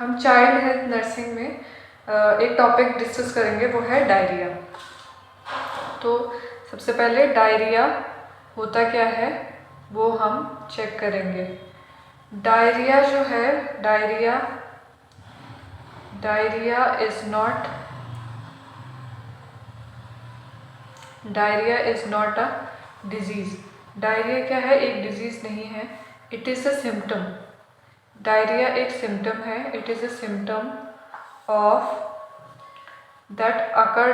हम child health nursing में एक टॉपिक डिस्कस करेंगे, वो है डायरिया। तो सबसे पहले डायरिया होता क्या है वो हम चेक करेंगे। डायरिया जो है, diarrhoea is not a disease. Diarrhoea क्या है? एक डिजीज़ नहीं है, it is a symptom. Diarrhoea एक सिम्टम है, it is a symptom of that occur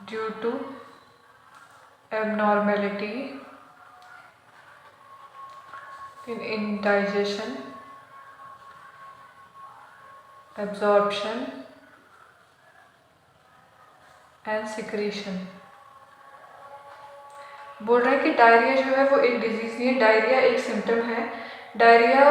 due to abnormality in indigestion, absorption and secretion। बोल रहे हैं कि डायरिया जो है वो एक डिजीज़ नहीं है, डायरिया एक सिम्टम है। डायरिया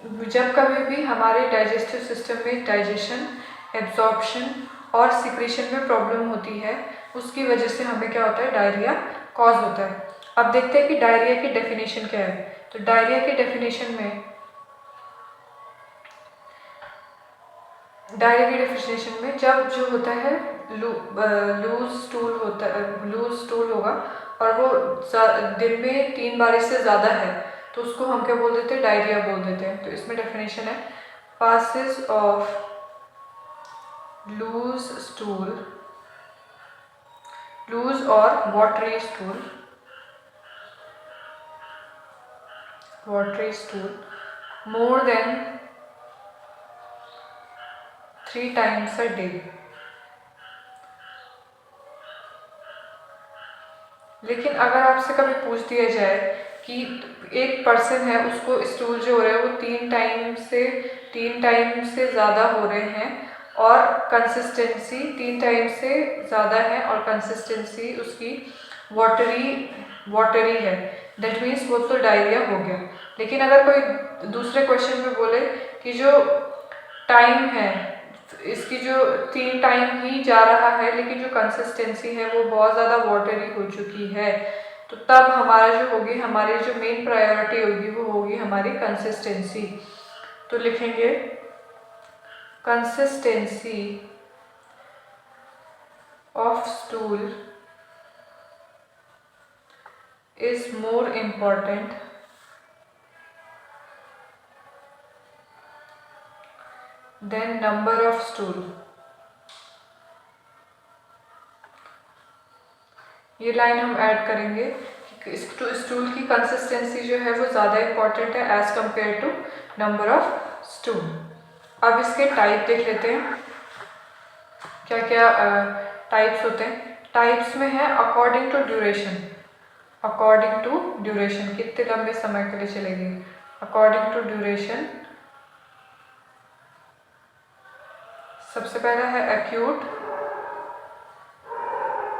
जब कभी भी हमारे डाइजेस्टिव सिस्टम में डाइजेशन, एब्जॉर्प्शन और सिक्रीशन में प्रॉब्लम होती है, उसकी वजह से हमें क्या होता है, डायरिया कॉज होता है। अब देखते हैं कि डायरिया की डेफिनेशन क्या है। तो डायरिया की डेफिनेशन में जब जो होता है लूज स्टूल होगा और वो दिन में 3 बार से ज़्यादा है, तो उसको हम क्या बोल देते हैं, डायरिया बोल देते हैं। तो इसमें डेफिनेशन है, पासेस ऑफ लूज और watery stool more than 3 times a day। लेकिन अगर आपसे कभी पूछ दिया जाए कि एक पर्सन है, उसको स्टूल जो हो रहे हैं वो 3 टाइम से ज़्यादा हो रहे हैं और कंसिस्टेंसी 3 टाइम से ज़्यादा है और कंसिस्टेंसी उसकी वाटरी है, दैट मीन्स वो तो डायरिया हो गया। लेकिन अगर कोई दूसरे क्वेश्चन में बोले कि जो टाइम है, इसकी जो 3 टाइम ही जा रहा है लेकिन जो कंसिस्टेंसी है वो बहुत ज़्यादा वाटरी हो चुकी है, तो तब हमारी जो मेन प्रायोरिटी होगी वो होगी हमारी कंसिस्टेंसी। तो लिखेंगे consistency of stool is more important than number of stool. ये लाइन हम ऐड करेंगे कि स्टूल की कंसिस्टेंसी जो है वो ज़्यादा इम्पॉर्टेंट है as compare to number of stool. अब इसके टाइप देख लेते हैं, क्या क्या टाइप्स होते हैं। टाइप्स में है अकॉर्डिंग टू ड्यूरेशन, कितने लंबे समय के लिए चलेगी। अकॉर्डिंग टू ड्यूरेशन सबसे पहला है एक्यूट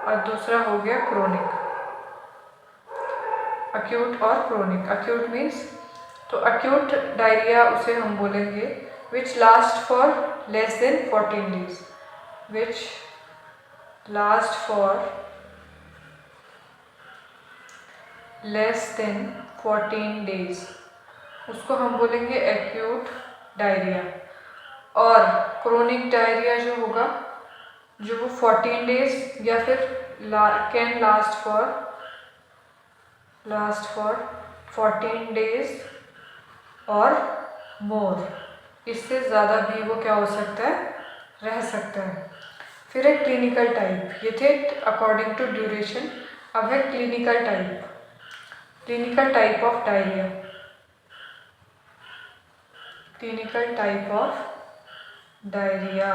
और दूसरा हो गया क्रोनिक। एक्यूट और क्रोनिक। एक्यूट मीन्स, तो एक्यूट डायरिया उसे हम बोलेंगे which last for less than 14 days, which last for less than 14 days, उसको हम बोलेंगे एक्यूट डायरिया। और क्रोनिक डायरिया जो होगा, जो वो 14 डेज या फिर कैन लास्ट फॉर 14 डेज और मोर, इससे ज़्यादा भी वो क्या हो सकता है, रह सकता है। फिर है क्लिनिकल टाइप, ये थे अकॉर्डिंग टू ड्यूरेशन। अब है clinical type of diarrhoea. Clinical type of diarrhoea.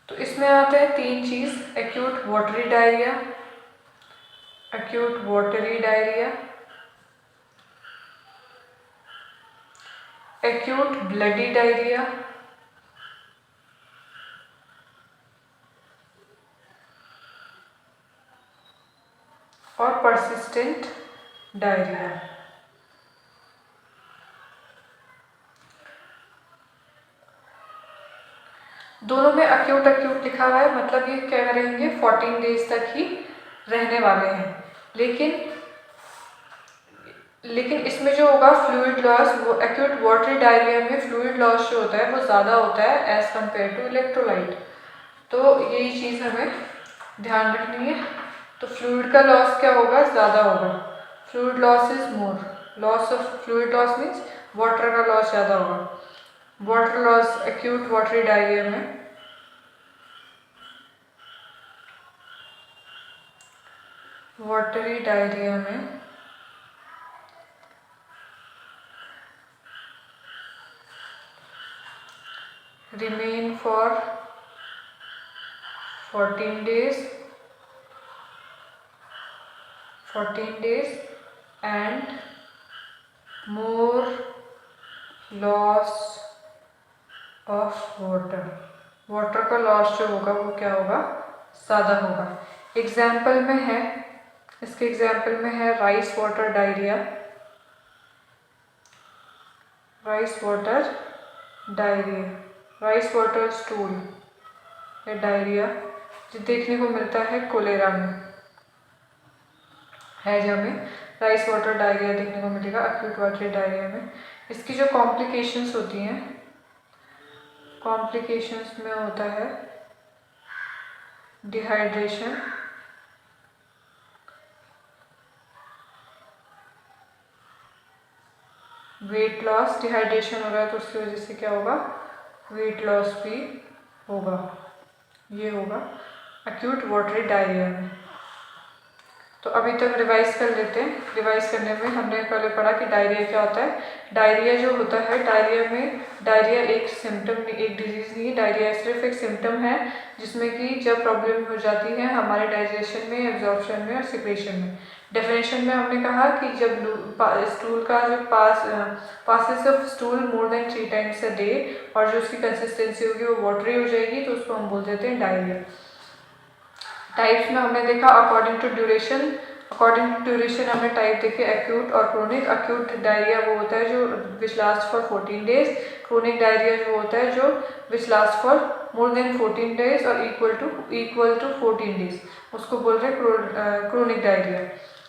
तो इसमें आते हैं 3 चीज़, acute watery diarrhoea, acute bloody diarrhoea और परसिस्टेंट डायरिया। दोनों में एक्यूट लिखा हुआ है, मतलब ये क्या करेंगे, 14 डेज तक ही रहने वाले हैं। लेकिन लेकिन इसमें जो होगा फ्लूइड लॉस, वो एक्यूट वाटरी डायरिया में फ्लूइड लॉस जो होता है वो ज़्यादा होता है एज़ कम्पेयर टू इलेक्ट्रोलाइट। तो यही चीज़ हमें ध्यान रखनी है। तो फ्लूइड का लॉस क्या होगा, ज़्यादा होगा। Fluid loss is more, loss of fluid loss means water का लॉस ज़्यादा होगा। Water loss acute watery diarrhoea में remain for 14 days and more loss of water का लॉस जो होगा वो क्या होगा, ज़्यादा होगा। एग्जाम्पल में है, इसके एग्जाम्पल में है rice water diarrhoea, rice water stool या डायरिया जो देखने को मिलता है कोलेरा में, है जब हमें राइस वाटर डायरिया देखने को मिलेगा एक्यूट वाटरी डायरिया में। इसकी जो कॉम्प्लिकेशंस होती हैं, कॉम्प्लिकेशंस में होता है डिहाइड्रेशन, वेट लॉस। डिहाइड्रेशन हो रहा है तो उसकी वजह से क्या होगा, वेट लॉस भी होगा। ये होगा एक्यूट वाटरी डायरिया में। तो अभी तक रिवाइज कर लेते हैं। रिवाइज करने में हमने पहले पढ़ा कि डायरिया क्या होता है। डायरिया जो होता है, डायरिया एक सिम्टम, एक डिजीज़ नहीं है। डायरिया सिर्फ एक सिम्टम है जिसमें कि जब प्रॉब्लम हो जाती है हमारे डाइजेशन में, एब्जॉर्प्शन में और सिक्रेशन में। डेफिनेशन में हमने कहा कि जब स्टूल का जो passes of stool more than 3 times a day और जो उसकी कंसिस्टेंसी होगी वो वाटरी हो जाएगी तो उसको हम बोल देते हैं डायरिया। टाइप्स में हमने देखा अकॉर्डिंग टू ड्यूरेशन हमने टाइप देखे एक्यूट और क्रोनिक। एक्यूट डायरिया वो होता है जो which last for 14 days। Chronic diarrhoea जो होता है जो which last for more than 14 days और इक्वल टू 14 days, उसको बोल रहे हैं क्रोनिक डायरिया।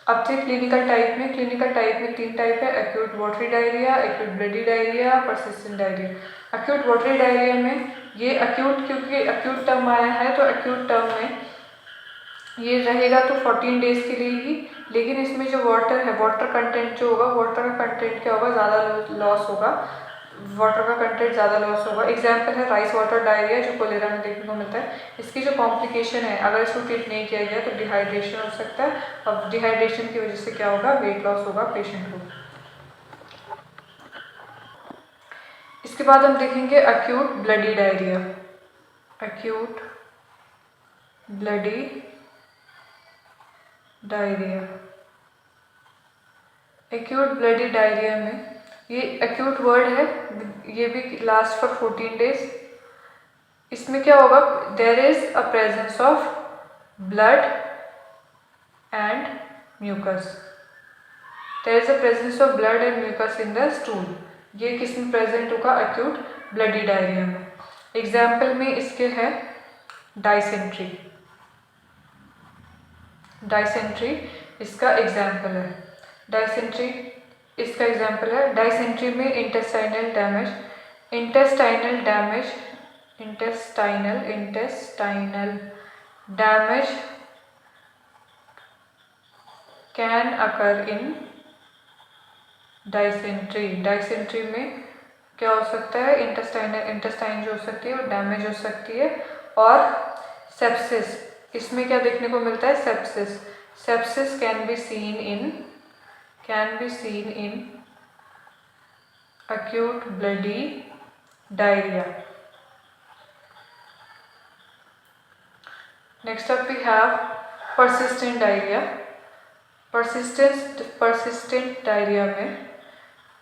अब थे क्लिनिकल टाइप में। क्लिनिकल टाइप में 3 टाइप है, acute watery diarrhoea, acute bloody diarrhoea, persistent diarrhoea. Acute watery diarrhoea में ये एक्यूट, क्योंकि एक्यूट टर्म आया है तो एक्यूट टर्म में ये रहेगा तो 14 days के लिए ही। लेकिन इसमें जो वाटर है, वाटर कंटेंट जो होगा, वाटर का कंटेंट क्या होगा, ज़्यादा लॉस होगा, वाटर का कंटेंट ज़्यादा लॉस होगा। एग्जाम्पल है राइस वाटर डायरिया जो कोलेरा में देखने को मिलता है। इसकी जो कॉम्प्लिकेशन है, अगर इसको ट्रीट नहीं किया गया तो डिहाइड्रेशन हो सकता है। अब डिहाइड्रेशन की वजह से क्या होगा, वेट लॉस होगा पेशेंट को। इसके बाद हम देखेंगे acute bloody diarrhoea. Acute bloody diarrhoea, acute bloody diarrhoea में ये एक्यूट वर्ड है, ये भी लास्ट फॉर 14 days। इसमें क्या होगा, there is a presence of blood and mucus, there is a presence of blood and mucus in the stool. ये किस में प्रेजेंट होगा, एक्यूट ब्लडी डायरिया में। एग्जाम्पल में इसके है डाइसेंट्री, डाइसेंट्री इसका एग्जाम्पल है। डाइसेंट्री इसका एग्जाम्पल है। डाइसेंट्री में intestinal damage can occur in dysentery. Dysentery में क्या हो सकता है, इंटेस्टाइन जो हो सकती है वो डैमेज हो सकती है। और सेप्सिस, इसमें क्या देखने को मिलता है, sepsis can be seen in acute bloody diarrhea. Next up we have persistent diarrhea. persistent diarrhea में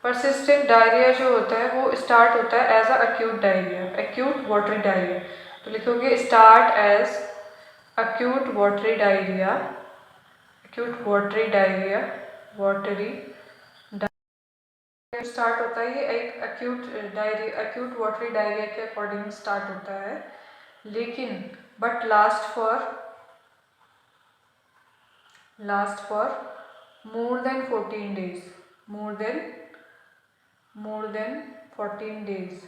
persistent diarrhea जो होता है वो स्टार्ट होता है as a acute diarrhea, acute watery diarrhea। तो लिखोगे start as acute watery diarrhea, start होता है। ये एक acute watery diarrhea के अकॉर्डिंग स्टार्ट होता है, लेकिन but last for more than 14 days, more than 14 days,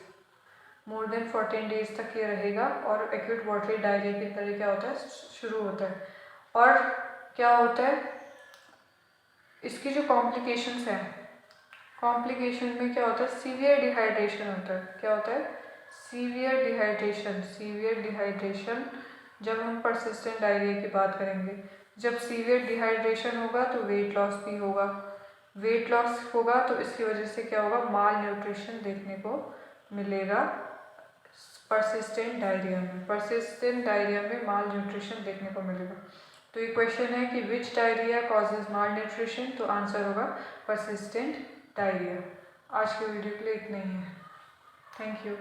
more than 14 days तक ये रहेगा। और एक्यूट वाटरी डायरिया की तरह क्या होता है, शुरू होता है। और क्या होता है, इसकी जो कॉम्प्लिकेशंस हैं, कॉम्प्लिकेशन में क्या होता है, सीवियर डिहाइड्रेशन होता है। क्या होता है, सीवियर डिहाइड्रेशन। सीवियर डिहाइड्रेशन जब हम परसिस्टेंट डायरिया की बात करेंगे, जब सीवियर डिहाइड्रेशन होगा तो वेट लॉस भी होगा। वेट लॉस होगा तो इसकी वजह से क्या होगा, माल न्यूट्रिशन देखने को मिलेगा परसिस्टेंट डायरिया में। परसिस्टेंट डायरिया में माल न्यूट्रिशन देखने को मिलेगा। तो ये क्वेश्चन है कि विच डायरिया कॉजेज माल न्यूट्रिशन, तो आंसर होगा परसिस्टेंट डायरिया। आज के वीडियो के लिए इतना ही है। Thank you.